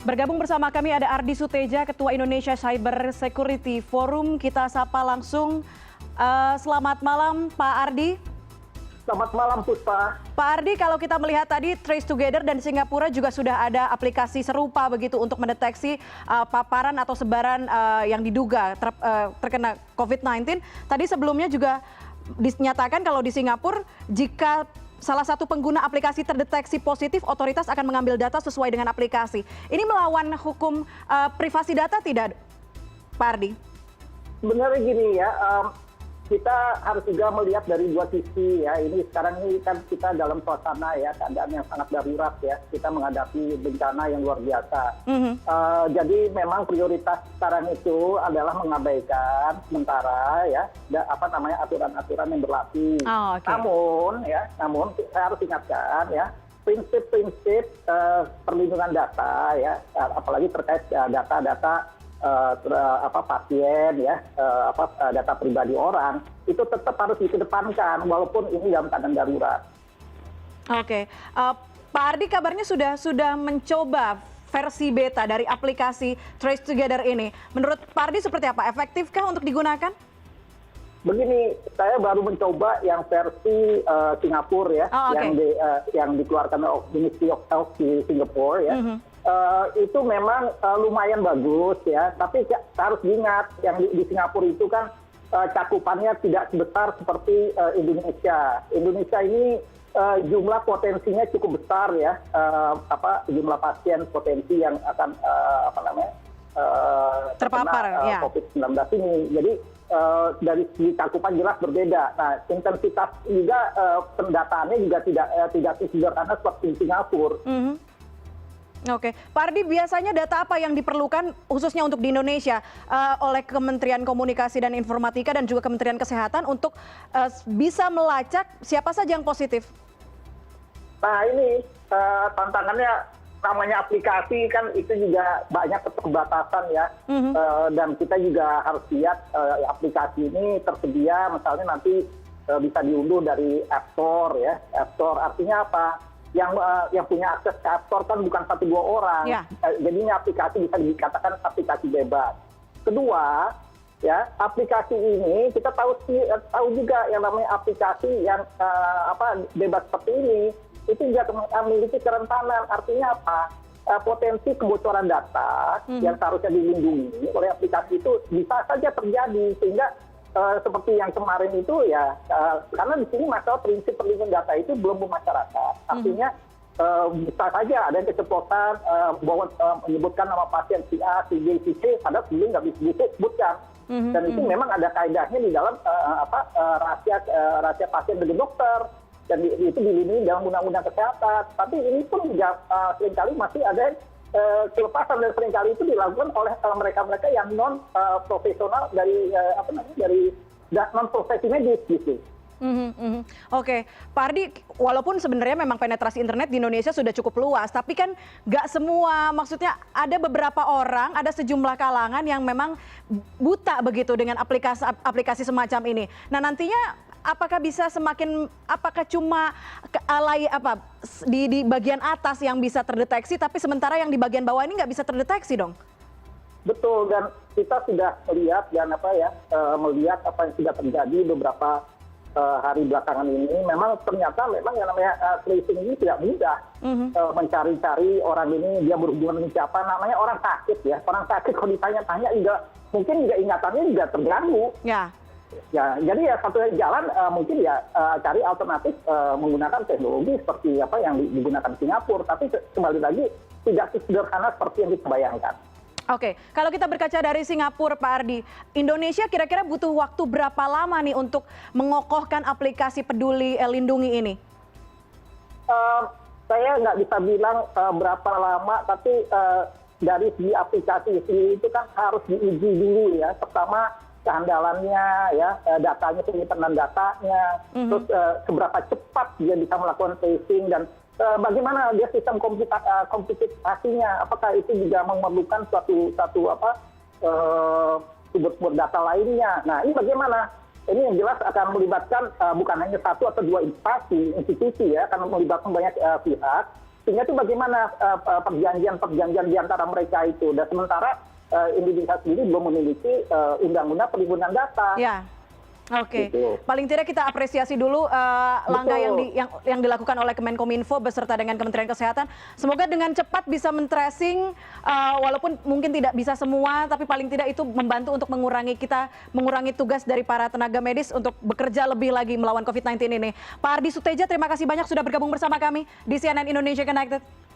Bergabung bersama kami ada Ardi Suteja, Ketua Indonesia Cyber Security Forum. Kita sapa langsung. Selamat malam Pak Ardi. Selamat malam Puspa. Pak Ardi, kalau kita melihat tadi Trace Together dan Singapura juga sudah ada aplikasi serupa begitu untuk mendeteksi paparan atau sebaran yang diduga terkena COVID-19. Tadi sebelumnya juga dinyatakan kalau di Singapura jika salah satu pengguna aplikasi terdeteksi positif, otoritas akan mengambil data sesuai dengan aplikasi. Ini melawan hukum privasi data tidak, Pak Ardi? Sebenarnya gini ya, kita harus juga melihat dari dua sisi ya. Ini sekarang ini kan kita dalam suasana ya, keadaan yang sangat darurat ya. Kita menghadapi bencana yang luar biasa. Jadi memang prioritas sekarang itu adalah mengabaikan sementara ya, aturan-aturan yang berlaku. Namun saya harus ingatkan ya, prinsip-prinsip perlindungan data ya, apalagi terkait data-data pasien ya, data pribadi orang itu tetap harus dikedepankan walaupun ini dalam keadaan darurat. Oke, Pak Ardi kabarnya sudah mencoba versi beta dari aplikasi Trace Together ini. Menurut Pak Ardi seperti apa? Efektifkah untuk digunakan? Begini, saya baru mencoba yang versi Singapura ya, yang dikeluarkan oleh Ministry of Health di Singapura ya. Itu memang lumayan bagus ya, tapi harus diingat yang di Singapura itu kan cakupannya tidak sebesar seperti Indonesia. Indonesia ini jumlah potensinya cukup besar ya, jumlah pasien potensi yang akan terpapar ya COVID-19 ini. Jadi dari segi cakupan jelas berbeda. Nah, intensitas juga pendataannya juga tidak sederhana seperti di Singapura. Oke, Pak Ardi, biasanya data apa yang diperlukan khususnya untuk di Indonesia oleh Kementerian Komunikasi dan Informatika dan juga Kementerian Kesehatan untuk bisa melacak siapa saja yang positif? Nah ini tantangannya, namanya aplikasi kan itu juga banyak keterbatasan ya, dan kita juga harus lihat aplikasi ini tersedia misalnya nanti bisa diunduh dari App Store ya. App Store artinya apa? Yang punya akses ke App Store kan bukan 1-2 orang. Jadi ini aplikasi bisa dikatakan aplikasi bebas. Kedua, ya aplikasi ini kita tahu juga yang namanya aplikasi yang bebas seperti ini itu juga memiliki kerentanan. Artinya apa? Potensi kebocoran data yang seharusnya dilindungi oleh aplikasi itu bisa saja terjadi, sehingga seperti yang kemarin itu ya, karena di sini masalah prinsip perlindungan data itu belum bermasyarakat. Artinya bisa saja ada yang keceplosan bahwa menyebutkan nama pasien si A, si B, si C, padahal sebelumnya nggak bisa disebutkan. Dan itu memang ada kaedahnya di dalam rahasia pasien dengan dokter, dan itu dilindungi dalam undang-undang kesehatan. Tapi ini pun juga seringkali masih ada kelepasan, dan seringkali itu dilakukan oleh mereka-mereka yang non profesional dari non profesi medis gitu. Oke, Pak Ardi, walaupun sebenarnya memang penetrasi internet di Indonesia sudah cukup luas, tapi kan nggak semua, maksudnya ada beberapa orang, ada sejumlah kalangan yang memang buta begitu dengan aplikasi semacam ini. Nah nantinya apakah bisa apakah cuma di bagian atas yang bisa terdeteksi, tapi sementara yang di bagian bawah ini nggak bisa terdeteksi dong? Betul, dan kita sudah melihat melihat apa yang sudah terjadi beberapa hari belakangan ini. Memang ternyata yang namanya tracing ini tidak mudah. Mencari-cari orang ini, dia berhubungan dengan siapa, namanya orang sakit ya. Orang sakit kalau ditanya-tanya juga mungkin juga ingatannya juga terganggu. Ya, jadi ya satu jalan mungkin ya cari alternatif menggunakan teknologi seperti apa yang digunakan di Singapura, tapi kembali lagi tidak sederhana seperti yang dibayangkan. Oke, kalau kita berkaca dari Singapura, Pak Ardi, Indonesia kira-kira butuh waktu berapa lama nih untuk mengokohkan aplikasi Peduli Lindungi ini? Saya nggak bisa bilang berapa lama, tapi dari segi aplikasi itu kan harus diuji dulu ya. Pertama keandalannya ya, datanya, penyimpanan datanya, terus seberapa cepat dia bisa melakukan tracing, dan bagaimana dia sistem komputasinya, apakah itu juga memerlukan suatu sumber data lainnya. Nah ini bagaimana? Ini yang jelas akan melibatkan bukan hanya 1 atau 2 institusi ya, akan melibatkan banyak pihak. sehingga itu bagaimana perjanjian di antara mereka itu. Dan sementara Indonesia sendiri belum memiliki undang-undang perlindungan data. Ya. Oke, Gitu. paling tidak kita apresiasi dulu langkah yang dilakukan oleh Kemenkominfo beserta dengan Kementerian Kesehatan. Semoga dengan cepat bisa men-tracing, walaupun mungkin tidak bisa semua, tapi paling tidak itu membantu untuk mengurangi tugas dari para tenaga medis untuk bekerja lebih lagi melawan COVID-19 ini. Pak Ardi Suteja, terima kasih banyak sudah bergabung bersama kami di CNN Indonesia Connected.